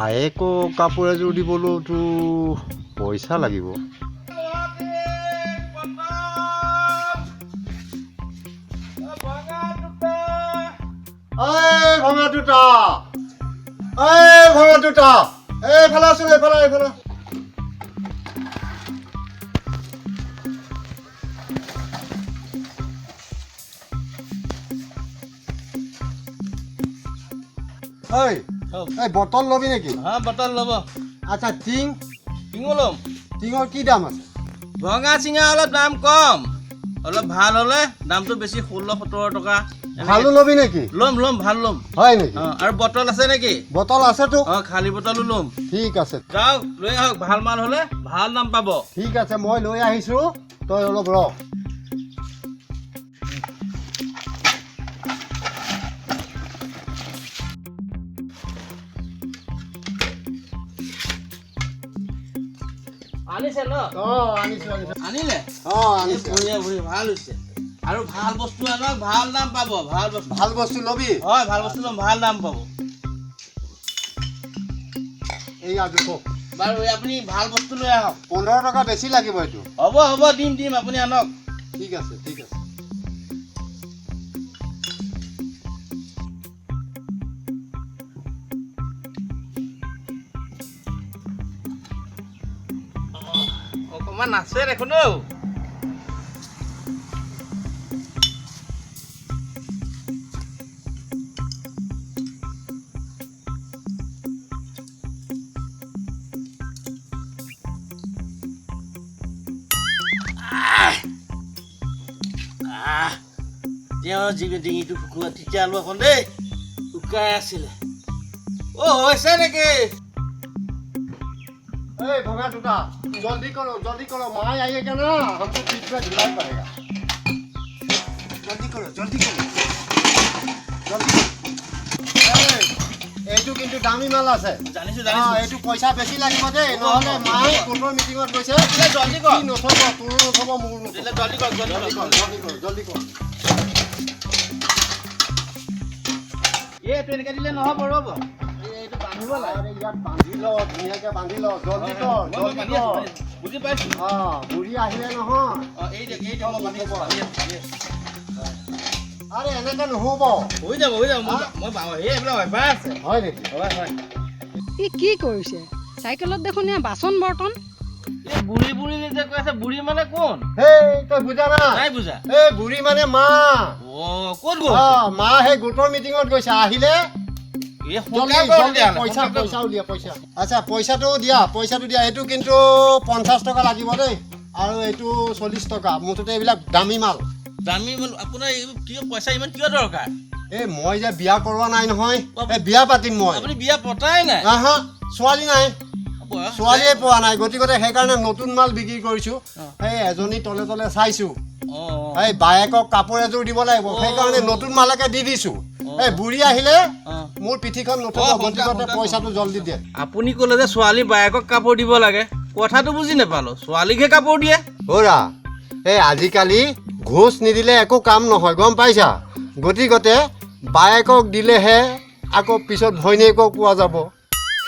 বায়েকো কাপোৰ এযোৰ দিবলৈতো পইচা লাগিব। ভঙা দুটা এইফালে আছো এইফালে। বটল লবি নেকি? বটল ল'ব। আচ্ছা টিঙো ল'ম। টিঙৰ কি দাম আছে? ভঙা চিঙা অলপ দাম কম, অলপ ভাল হ'লে দামটো বেছি 16-17 টকা। ভালো লবি নেকি? ল'ম ভাল ল'ম। হয় নেকি? আৰু বটল আছে নেকি? বটল আছেতো। খালী বটলো ল'ম। ঠিক আছে, যাওক লৈ আহক, ভাল মাল হ'লে ভাল দাম পাব। ঠিক আছে, মই লৈ আহিছো, তই অলপ ৰ। আনিছে ন? আনিলে? বঢ়িয়া ভাল হৈছে। আৰু ভাল বস্তু আনক, ভাল দাম পাব। ভাল বস্তু লবি? হয়, ভাল বস্তু ল'ম, ভাল দাম পাব। এই আজো বাৰু আপুনি ভাল বস্তু লৈ আহক। 15 টকা বেছি লাগিব এইটো। হ'ব দিম আপুনি আনক। ঠিক আছে। অকমান আছে দেখোন। ডিঙিটো শুকুৱা তেতিয়া আলু অকণ দেই শুকাই আছিলে। হৈছে নেকি? भगा टूटा जल्दी करो माँ आइएगा ना, हमको बीच में ढुलाई पड़ेगा। जल्दी करो এইটো কিন্তু দামী মাল আছে। জানিছো এইটো পইচা বেছি লাগিব দেই, নহলে মায়ে কোনৰ মিটিঙত গৈছে। জল্দি কৰ। নথব, তোৰো নথব, মোৰো নথব। জল্দি কৰ। এইটো এনেকে দিলে নহ'ব, ৰ'ব। এইটো বান্ধিব লাগে। ইয়াত বান্ধি ল, ধুনীয়াকে বান্ধি ল। জল্দি কৰ। বুজি পাইছো। বুঢ়ী আহিলে নহয়। আরে এনেকে নহব। হৈ যাব মই এইবিলাক অভ্যাস আছে। হয় নেকি? হয়। ই কি কৰিছে? চাইকেলত দেখোন বাচন বৰ্তন। এই বুঢ়ী যে কৈ আছে, বুঢ়ী মানে কোন? তই বুজা নাই বুজা। বুঢ়ী মানে মা। ক'ত গ'ল? মা সেই গোটৰ মিটিঙত গৈছে, আহিলে পইচা উলিয়া। আচ্ছা পইচাটো দিয়া। এইটো কিন্তু 50 টকা লাগিব দেই, আৰু এইটো 40 টকা। মুঠতে এইবিলাক দামী মাল। আপোনাৰ পইচা ইমান কিয় দৰকাৰ? মই যে বিয়া কৰোৱা নাই নহয়, বিয়া পাতিম মই। আপুনি বিয়া পতাই নাই? ছোৱালী নাই, ছোৱালীয়ে পোৱা নাই, গতিকে সেইকাৰণে নতুন মাল বিক্ৰী কৰিছো। এজনী তলে চাইছো, বায়েকক কাপোৰ এযোৰ দিব লাগিব, সেইকাৰণে নতুন মালকে দি দিছো। বুঢ়ী আহিলে মোৰ পিঠিখন নথব, গতিকে পইচাটো জল্দি দিয়ে। আপুনি ক'লে যে ছোৱালী বায়েকক কাপোৰ দিব লাগে, কথাটো বুজি নাপালো। ছোৱালীকহে কাপোৰ দিয়ে? আজিকালি ঘোষ নিদিলে একো কাম নহয়, গম পাইছা? গতিকে বায়েকক দিলেহে আকৌ পিছত ভৈনীয়েকক পোৱা যাব,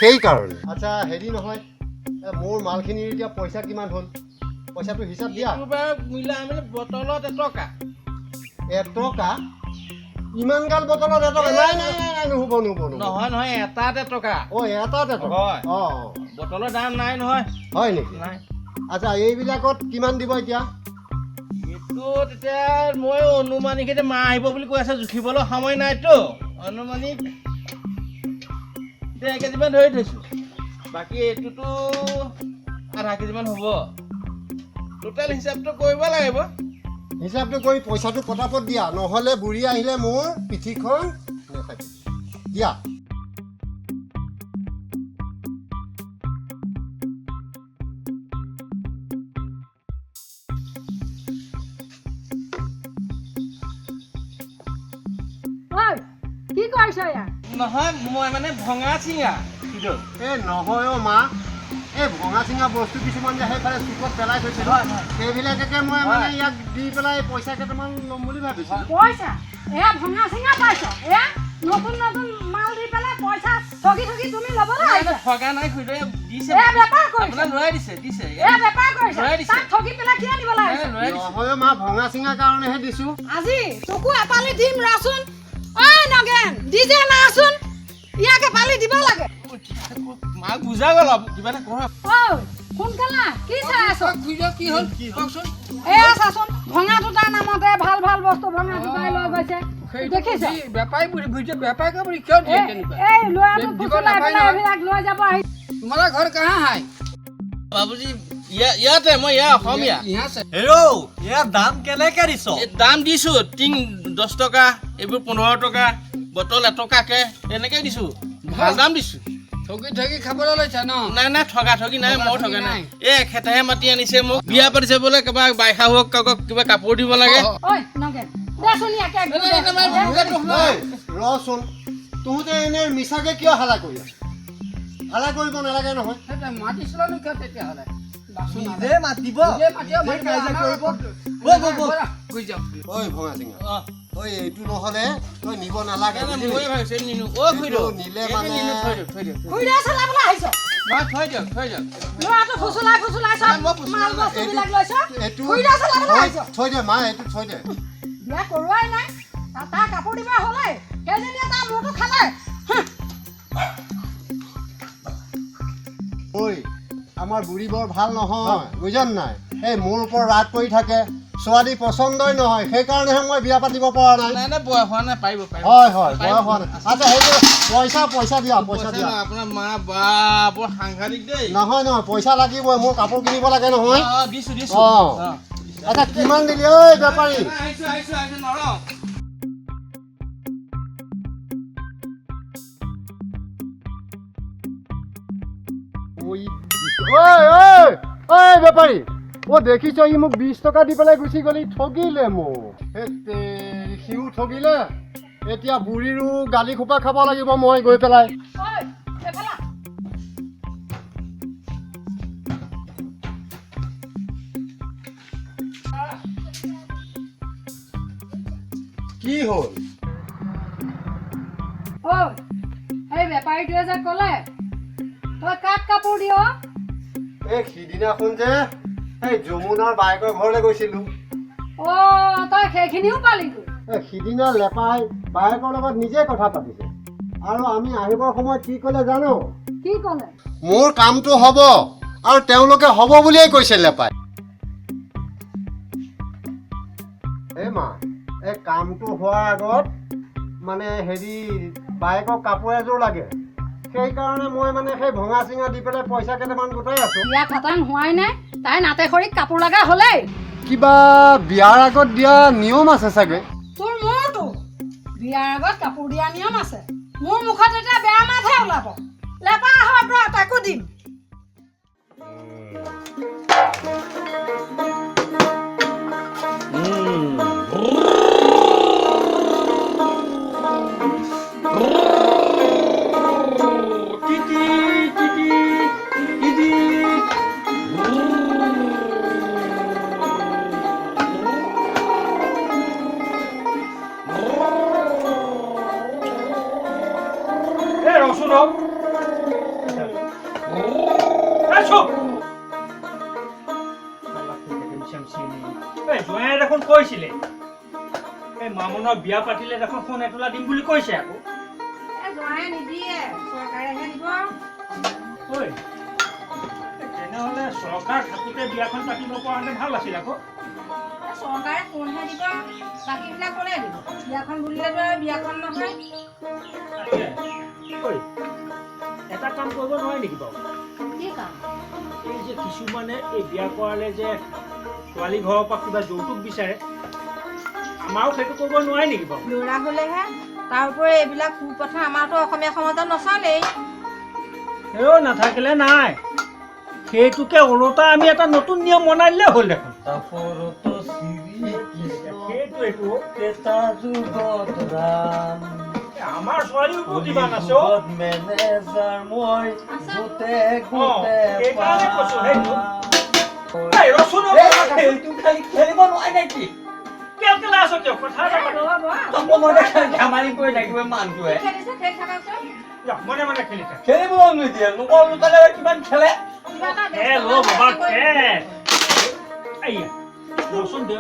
সেইকাৰণে। আচ্ছা হেৰি নহয়, মোৰ মালখিনিৰ এতিয়া পইচা কিমান হ'ল? পইচাটো হিচাপ দিয়া। মিলাই বটলত 1 টকা। 1 টকা? ইমান গাল বটলত 1 টকা? নাই, নহ'ব। নহয়, এটাত 1 টকা। এটাত 1 টকা? বটলৰ দাম নাই নহয়। হয় নেকি? নাই। আচ্ছা এইবিলাকত কিমান দিব এতিয়া? তেতিয়া মই অনুমানিক মা আহিব বুলি কৈ আছে, জুখিবলৈ সময় নাইতো। অনুমানিক 1 কেজিমান ধৰি থৈছো, বাকী এইটোতো আধা কেজিমান হ'ব। টোটেল হিচাপটো কৰিব লাগিব। হিচাপটো কৰি পইচাটো পটাপট দিয়া, নহ'লে বুঢ়ী আহিলে মোৰ পিঠিখন নেথাকিব। দিয়া। কি কৰিছ ইয়াৰ? নহয়, মই মানে ভঙা চিঙা। নহয় মা, ভঙা চিঙা বস্তু কিছুমান যে সেইফালে চুকত পেলাই থৈছিলো, সেইবিলাকে মই মানে ইয়াক দি পেলাই পইচা কেইটামান ল'ম বুলি ভাবিছো। পইচা? ভঙা চিঙা পাইছ? নতুন মাল দি পেলাই পইচা ঠগি ঠগি তুমি ল'বলৈ আহিছা ঠগা নাই খুইদে দিছে এ বেপাৰ কৰিছে আপোনাৰ লৰাই দিছে দিছে এ বেপাৰ কৰিছে লৰাই দিছে। তাক ঠগি পেলাই কিয় নিবলৈ আহিছা লৰাই দিছে নহয় মা ভঙা চিঙা কাৰণেহে দিছো আজি চকু এপালি দিম ৰাচোন ঐ নগেন দিজে নাচোন ইয়াকে পালি দিব লাগে মাক বুজা গ'ল কিবা এটা কৰা ঐ সোনকালে কি চাই আছ কি হ'ল কওকচোন এয়া চাচোন ভঙা দুটাৰ নামতে ভাল ভাল বস্তু ভঙা দুটাই লৈ গৈছে দেখিছে বেপাৰী বুঝে বেপাৰ কৰি কিয় দিয়ে তেনেকুৱা এই ল'ৰাটো ফুচলাই পেলাই এইবিলাক লৈ যাব আহি তোমাৰা ঘৰ কাহা হাই বাবুজি ইয়াতে মই ইয়া অসমীয়া ইহা से হেৰৌ ইয়াৰ দাম কেনেকে দিছ এই দাম দিছো টিং 10 টকা এইবোৰ 15 টকা বটল 1 টকাকে এনেকৈ দিছো ভাল দাম দিছো ঠগি ঠগি খাবলৈ লৈছা ন নাই নাই ঠগা ঠগি নাই মই ঠগা নাই নাই। এই খেতেহে মাতি আনিছে মোক বিয়া পাতিছে বোলে কিবা বাইশা হোক কাকক কিবা কাপোৰ দিব লাগে ঐ নগেন দেচোন ইয়াকে ৰচোন তহঁতে এনে মিছাকে কিয় হালা কৰি আছ হালা কৰিব নালাগে নহয় এটা মাতিছিল নো কিয় তেতিয়া হলে নিজে মাতিব নিজে মাতিব নিজে কাজিয়া কৰিব গৈ যাও ঐ ভঙা চিঙা ঐ এইটো নহ'লে তই নিব নালাগে মই ভাবিছো নিনো অ খুইদ নিলে মানে থৈ দিয়ক খুইদা চলাবলৈ আহিছ মই থৈ দিয়ক ল'ৰাটো ফুচলাই ফুচলাই চব মই ফুচলাই মাল বস্তুবিলাক লৈছ এইটো খুইদা চলাবলৈ আহিছ থৈ দে মা এইটো থৈ দে বিয়া কৰোৱাই নাই তাৰ কাপোৰ দিব হ'লে কেইজনীয়ে তাৰ মূৰটো খালে ঐ আমাৰ বুঢ়ী বৰ ভাল নহয় বুজিছ নাই এই মোৰ ওপৰত ৰাগ কৰি থাকে ছোৱালী পচন্দই নহয় সেইকাৰণেহে মই বিয়া পাতিব পৰা নাই নাই নাই বয়স হোৱা নাই পাৰিব হয় হয় বয়স হোৱা নাই আচ্ছা সেইটো পইচা দিয়া পইচা দিয়া আপোনাৰ মা বা বৰ সাংঘাতিক দেই নহয় নহয় পইচা লাগিবই মোৰ কাপোৰ কিনিব লাগে নহয় দিছো অঁ আচ্ছা কিমান দিলি ঐ বেপাৰী আহিছো নৰহ ঐ বেপাৰী অ দেখিছ ই মোক 20 টকা দি পেলাই গুচি গলি ঠগিলে মোক সিও ঠগিলে এতিয়া বুঢ়ীৰো গালি খোপা খাব লাগিব মই গৈ পেলাই ঐ এফালা কি হ'ল ঐ এই বেপাৰীটোৱে যে ক'লে তই কাক কাপোৰ দিয় এই সিদিনাখন যে এই যমুনাৰ বায়েকৰ ঘৰলৈ গৈছিলো অ' তই সেইখিনিও পালি সিদিনা লেপাই বায়েকৰ লগত নিজে কথা পাতিছে আৰু আমি আহিবৰ সময়ত কি ক'লে জানো কি ক'লে মোৰ কামটো হ'ব আৰু তেওঁলোকে হ'ব বুলিয়েই কৈছে লেপাই এই মা এই কামটো হোৱাৰ আগত মানে হেৰি বায়েকক কাপোৰ এযোৰ লাগে সেইকাৰণে মই মানে সেই ভঙা চিঙা দি পেলাই পইচা কেইটামান গোটাই আছো বিয়া খাটাং হোৱাই নাই তাই নাতে খৰিক কাপোৰ লগা হ'লেই কিবা বিয়াৰ আগত দিয়া নিয়ম আছে চাগে তোৰ মোৰতো বিয়াৰ আগত কাপোৰ দিয়া নিয়ম আছে মোৰ মুখত এতিয়া বেয়া মাতহে ওলাব লেপা হয় তই তাকো দিম দেখোন কৈছিলে এই মামনৰ বিয়া পাতিলে দেখোন ফোন এটোলা দিম বুলি কৈছে আকৌ তেনেহ'লে চৰকাৰ থাকোঁতে বিয়াখন পাতিব পৰা হ'লে ভাল আছিল আকৌ চৰকাৰে কোনহে দিব বাকীবিলাক কোনে দিব বিয়াখন বুলিলেতো আৰু বিয়াখন নহয় এটা কাম কৰিব নোৱাৰে নেকি বাৰু কি কাম এই যে কিছুমানে এই বিয়া কৰালে যে ছোৱালী ঘৰৰ পৰা কিবা যৌতুক বিচাৰে আমাৰো সেইটো কৰিব নোৱাৰে নেকি বাৰু ল'ৰা হ'লেহে তাৰ উপৰি এইবিলাক কুপ্ৰথা আমাৰতো অসমীয়া সমাজত নচলেই হেৰৌ নাথাকিলে নাই সেইটোকে ওলোটা আমি এটা নতুন নিয়ম বনাই দিলে হ'ল দেখোন আমাৰ ছোৱালীও বহুত ইমান আছে সেইকাৰণে কৈছো কেল কেলা আছ কিয় কথা এটা পাতো মনে ধেমালি কৰি থাকিব মানুহটোৱে খেলিছে খেলি থাককচোন মনে মনে খেলি থাক খেলিব নিদিয়ে লোকৰ লোকালে কিমান খেলে কিবা এটা খেল অ বাবা খেল আইয়া ৰচোন দে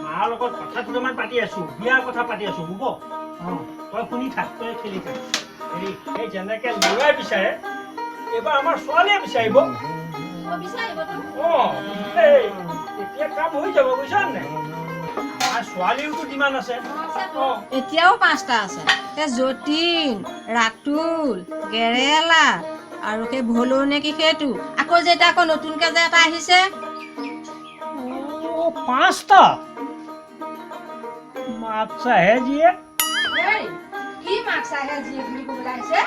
মাৰ লগত কথা দুটামান পাতি আছো বিয়াৰ কথা পাতি আছো হ'ব তই শুনি থাক তই খেলি থাক এই যেনেকে ল'ৰাই বিচাৰে এইবাৰ আমাৰ ছোৱালীয়ে বিচাৰিব বিচাৰিবতো এতিয়া কাম হৈ যাব বুজিছা নাই আমাৰ ছোৱালীওতো ডিমাণ্ড আছে এতিয়াও 5টা আছে সেই যতীন ৰাতুল গেৰেলা আৰু সেই ভলৌ নে কি সেইটো আকৌ যে এতিয়া আকৌ নতুনকে যে এটা আহিছে 5টা মাছাহে যিয়ে কি মাক চাহে জীয়ে বুলি ক'বলৈ আহিছে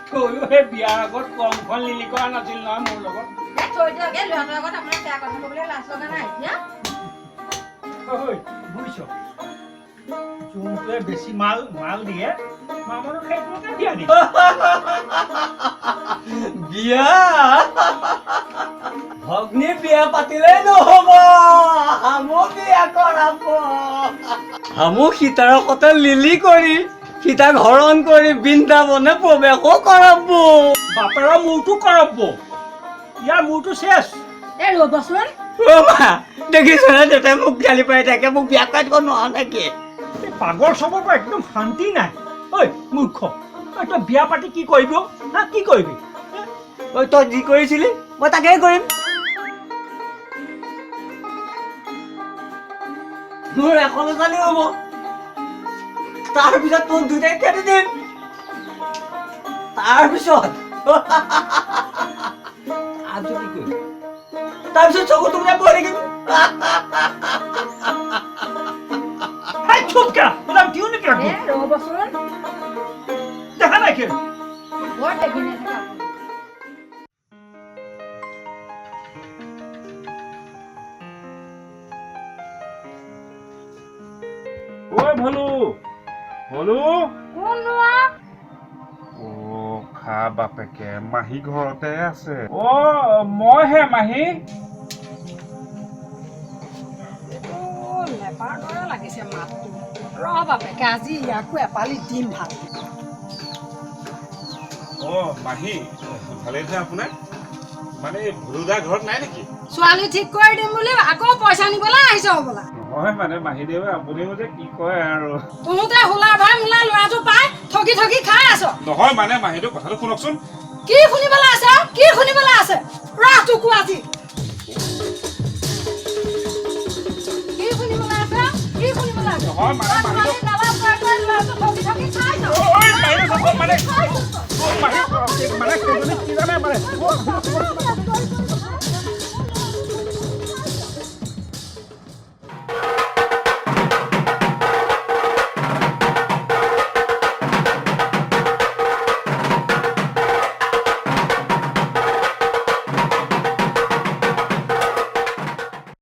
তয়ো সেই বিয়াৰ আগত কমখন লিলি কৰা নাছিল নহয় মোৰ লগত থৈ দিয়ক ল'ৰাটোৰ আগত আপোনাৰ বেয়া কথা ক'বলৈ লাজ লগা নাই এতিয়া বুজিছ যোনটোৱে বেছি মাল দিয়ে মামনক সেইটোকে দিয়া দি বিয়া ভগ্নী বিয়া পাতিলে নহব আমো বিয়া কৰাব আমো সীতাৰ কতে লিলি কৰি সীতাক হৰণ কৰি বৃন্দাবনে প্ৰৱেশো কৰাব বাপেৰৰ মূৰটো কৰাব ইয়াৰ মূৰটো শেষ এই ৰ'বচোন মা দেখিছ না দেউতাই মোক গালি পাই থাকে মোক বিয়া কৰাব নোৱাৰ নেকি এই পাগল চবৰ পৰা একদম শান্তি নাই ঐ মূৰ্খ তই বিয়া পাতি কি কৰিবি হা কি কৰিবি ঐ তই যি কৰিছিলি মই তাকেই কৰিম মোৰ এখন চালি হ'ব তাৰপিছত তোক দুটাই খেদি দিম তাৰপিছত আজি কি কৰিম তাৰপিছত চকু তোক বহি থাকিম চুপ কেলা তোলাম দিও নেকি এই ৰ'বচোন দেখা নাই কিয় বৰ দেখি নাথাকে আপুনি ঐ ভলু ভলু কোন লোৱা অ খা বাপেকে মাহী ঘৰতে আছে অ মইহে মাহী লেপাৰ দৰে লাগিছে মাতটো বাপেকে আজি ইয়াকো এপালি দিম ভাল অ মাহী ভালেই নে আপোনাৰ মানে ভুলুদা ঘৰত নাই নেকি ছোৱালী ঠিক কৰি দিম বুলি আকৌ পইচা নিবলৈ আহিছ হ'বলা নহয় মানে মাহীদেৱে আপুনিও যে কি কয় আৰু তহঁতে হোলা ভাই মোলা ল'ৰাটো পাই ঠগি ঠগি খাই আছ নহয় মানে মাহীদেউ কথাটো শুনকচোন কি শুনিবলৈ আছে কি শুনিবলৈ আছে ৰাহ তোকো আজি কি শুনিবলৈ আছে কি শুনিবলৈ আছে নহয় মানে মাহীদেউ ঠগি ঠগি খাই আছ মানে সেইজনী কি জানে মানে